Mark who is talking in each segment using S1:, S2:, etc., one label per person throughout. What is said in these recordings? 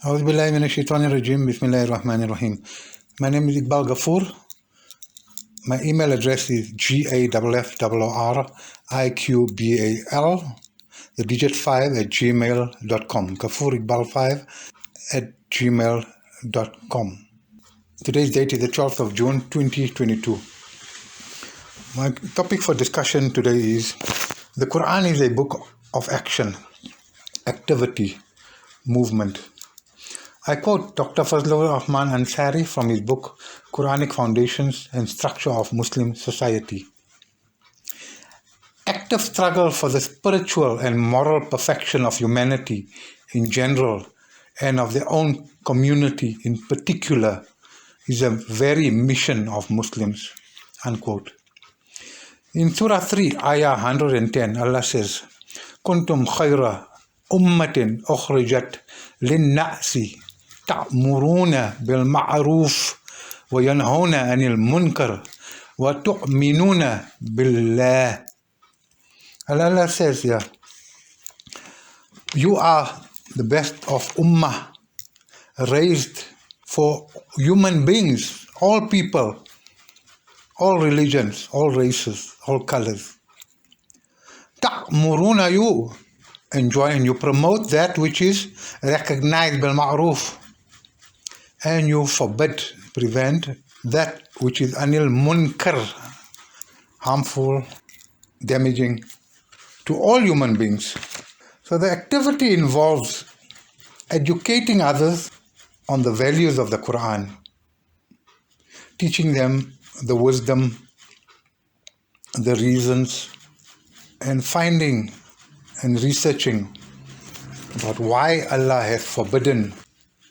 S1: أعوذ بالله من الشيطان الرجيم. بسم الله الرحمن الرحيم. My name is Iqbal Ghafoor. My email address is GAFFORIQBAL, the digit 5 at gmail.com. Ghafoor Iqbal 5 at gmail.com. Today's date is the 12th of June 2022. My topic for discussion today is the Quran is a book of action, activity, movement. I quote Dr. Fazlur Rahman Ansari from his book Quranic Foundations and Structure of Muslim Society. Active struggle for the spiritual and moral perfection of humanity in general and of their own community in particular is a very mission of Muslims. Unquote. In Surah 3, Ayah 110, Allah says, Kuntum khayra ummatin ukhrijat linna'si ta'muruna bil ma'ruf wa yanhawna anil munkar wa tu'minuna billah. Allah says here, you are the best of ummah, raised for human beings, all people, all religions, all races, all colors. Ta'muruna, you enjoy and you promote that which is recognized bil ma'ruf, and you forbid, prevent that which is anil munkar, harmful, damaging to all human beings. So the activity involves educating others on the values of the Quran, teaching them the wisdom, the reasons, and finding and researching about why Allah has forbidden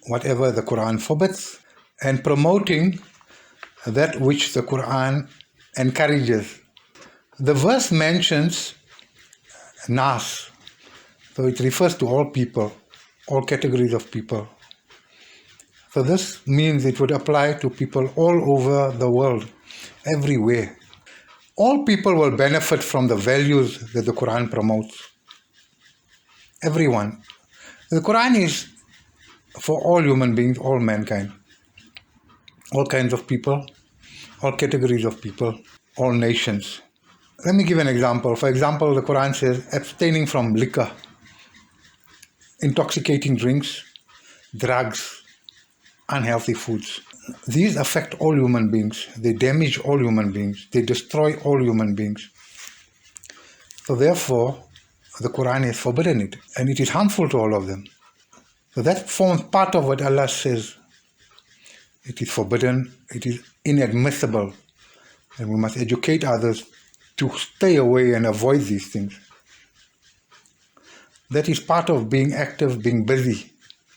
S1: whatever the Quran forbids, and promoting that which the Quran encourages. The verse mentions Nas, so it refers to all people, all categories of people. So this means it would apply to people all over the world, everywhere. All people will benefit from the values that the Quran promotes. Everyone. The Quran is for all human beings, all mankind, all kinds of people, all categories of people, all nations. Let me give an example. For example, the Quran says abstaining from liquor, intoxicating drinks, drugs, unhealthy foods. These affect all human beings. They damage all human beings. They destroy all human beings. So therefore, the Quran has forbidden it, and it is harmful to all of them. So that forms part of what Allah says. It is forbidden, it is inadmissible, and we must educate others to stay away and avoid these things. That is part of being active, being busy,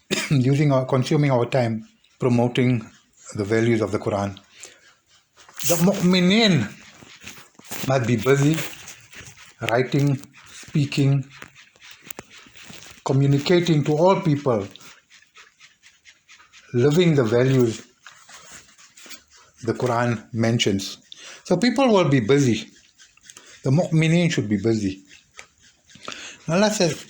S1: consuming our time, promoting the values of the Quran. The mu'mineen must be busy, writing, speaking, communicating to all people, living the values the Quran mentions. So people will be busy. The mu'mineen should be busy. Allah says,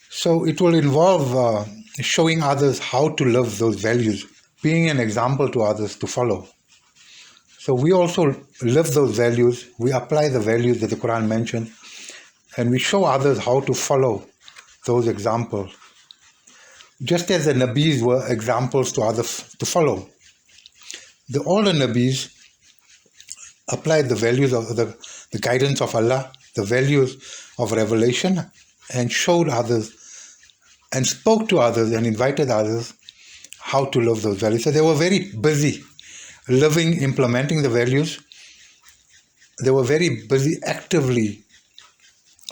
S1: so it will involve showing others how to live those values, being an example to others to follow. So we also live those values, we apply the values that the Quran mentions, and we show others how to follow those examples. Just as the Nabis were examples to others to follow. All the Nabis applied the values of the guidance of Allah, the values of revelation, and showed others and spoke to others and invited others how to live those values. So they were very busy living, implementing the values. They were very busy actively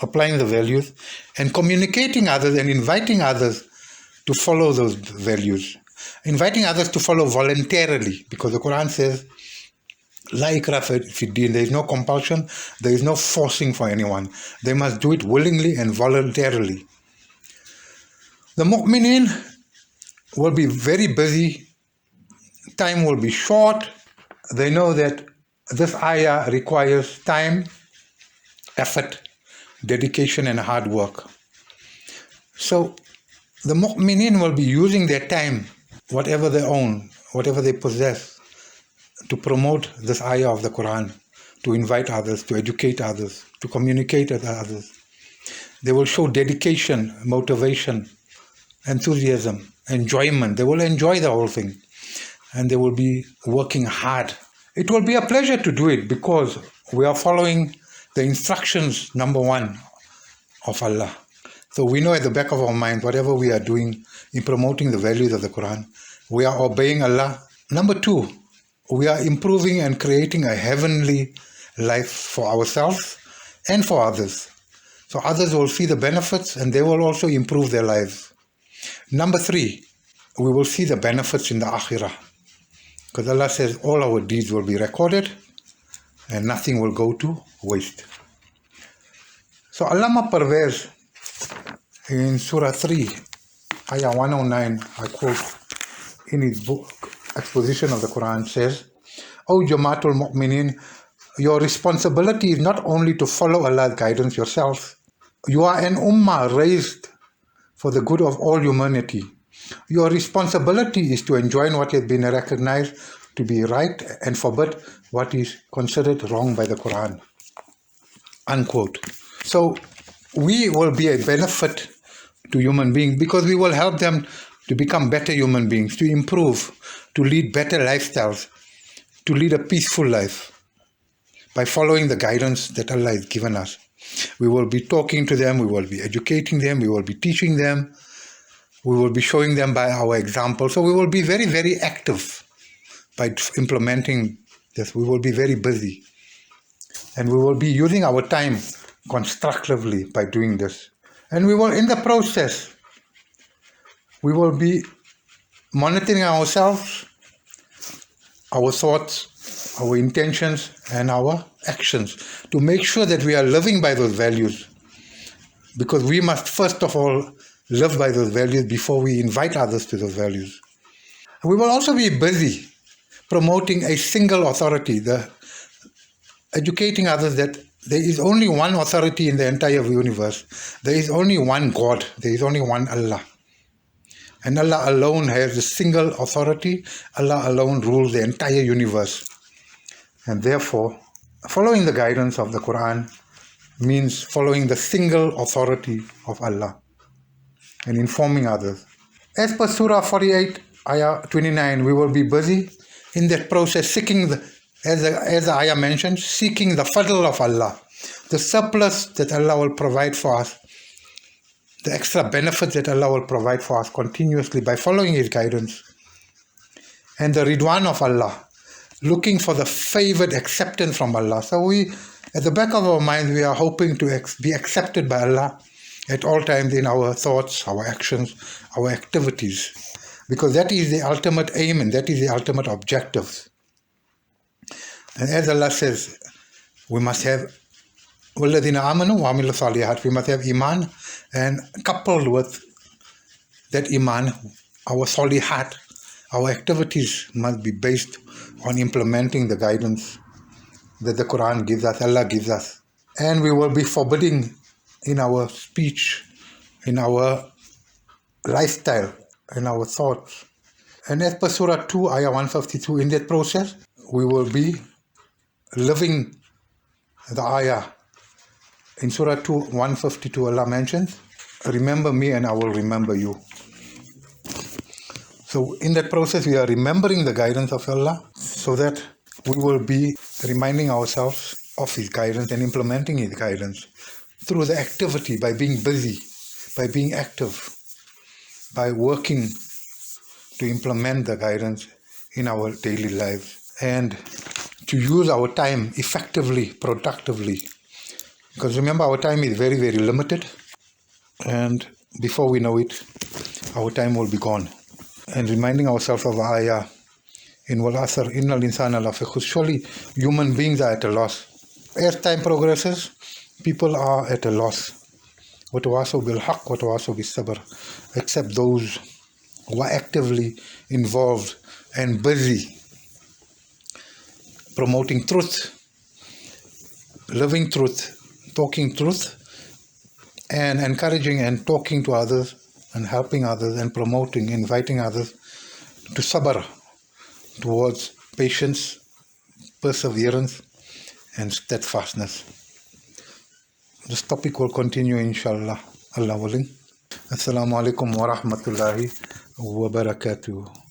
S1: applying the values and communicating others and inviting others to follow those values. Inviting others to follow voluntarily, because the Quran says, La ikraha fi din, there is no compulsion, there is no forcing for anyone. They must do it willingly and voluntarily. The mu'mineen will be very busy, time will be short. They know that this ayah requires time, effort, dedication and hard work. So the mu'mineen will be using their time, whatever they own, whatever they possess, to promote this ayah of the Quran, to invite others, to educate others, to communicate with others. They will show dedication, motivation, enthusiasm, enjoyment. They will enjoy the whole thing, and they will be working hard. It will be a pleasure to do it because we are following the instructions, number one, of Allah. So we know at the back of our mind, whatever we are doing in promoting the values of the Quran, we are obeying Allah. Number two, we are improving and creating a heavenly life for ourselves and for others. So others will see the benefits and they will also improve their lives. Number three, we will see the benefits in the Akhirah. Because Allah says all our deeds will be recorded and nothing will go to waste. So Allama Parvez in Surah 3, Ayah 109, I quote, in his book, Exposition of the Quran, says, O Jamaatul Mu'mineen, your responsibility is not only to follow Allah's guidance yourself. You are an ummah raised for the good of all humanity. Your responsibility is to enjoin what has been recognized to be right and forbid what is considered wrong by the Quran. Unquote. So we will be a benefit to human beings because we will help them to become better human beings, to improve, to lead better lifestyles, to lead a peaceful life by following the guidance that Allah has given us. We will be talking to them, we will be educating them, we will be teaching them, we will be showing them by our example. So we will be very, very active by implementing this. We will be very busy. And we will be using our time constructively by doing this. And we will, in the process, we will be monitoring ourselves, our thoughts, our intentions, and our actions to make sure that we are living by those values. Because we must first of all live by those values before we invite others to those values. We will also be busy promoting a single authority, educating others that there is only one authority in the entire universe. There is only one God. There is only one Allah. And Allah alone has the single authority. Allah alone rules the entire universe. And therefore, following the guidance of the Quran means following the single authority of Allah and informing others. As per Surah 48, Ayah 29, we will be busy in that process, seeking, as the Ayah mentioned, seeking the fadl of Allah, the surplus that Allah will provide for us, the extra benefits that Allah will provide for us continuously by following His guidance, and the ridwan of Allah, looking for the favored acceptance from Allah. So we, at the back of our minds, we are hoping to be accepted by Allah at all times in our thoughts, our actions, our activities, because that is the ultimate aim and that is the ultimate objective. And as Allah says, we must have وَالَّذِينَ آمَنُوا وَعَمِلُوا الصَّالِحَاتِ, we must have iman, and coupled with that iman, our salihat, our activities must be based on implementing the guidance that the Quran gives us, Allah gives us. And we will be forbidding in our speech, in our lifestyle, in our thoughts. And as per Surah 2, Ayah 152, in that process, we will be living the Ayah. In Surah 2, 152, Allah mentions, remember me and I will remember you. So in that process, we are remembering the guidance of Allah so that we will be reminding ourselves of His guidance and implementing His guidance through the activity, by being busy, by being active, by working to implement the guidance in our daily lives, and to use our time effectively, productively. Because remember, our time is very, very limited, and before we know it, our time will be gone. And reminding ourselves of ayah in Wal Asr, Innal Insana Lafi Khusr, surely human beings are at a loss. As time progresses, people are at a loss. وَتَوَاصَوْا بِالْحَقِّ وَتَوَاصَوْا بِالصَّبْرِ, except those who are actively involved and busy promoting truth, living truth, talking truth, and encouraging and talking to others and helping others and promoting, inviting others to sabr, towards patience, perseverance, and steadfastness. This topic will continue, inshallah, Allah willing. Assalamu alaikum wa rahmatullahi wa barakatuh.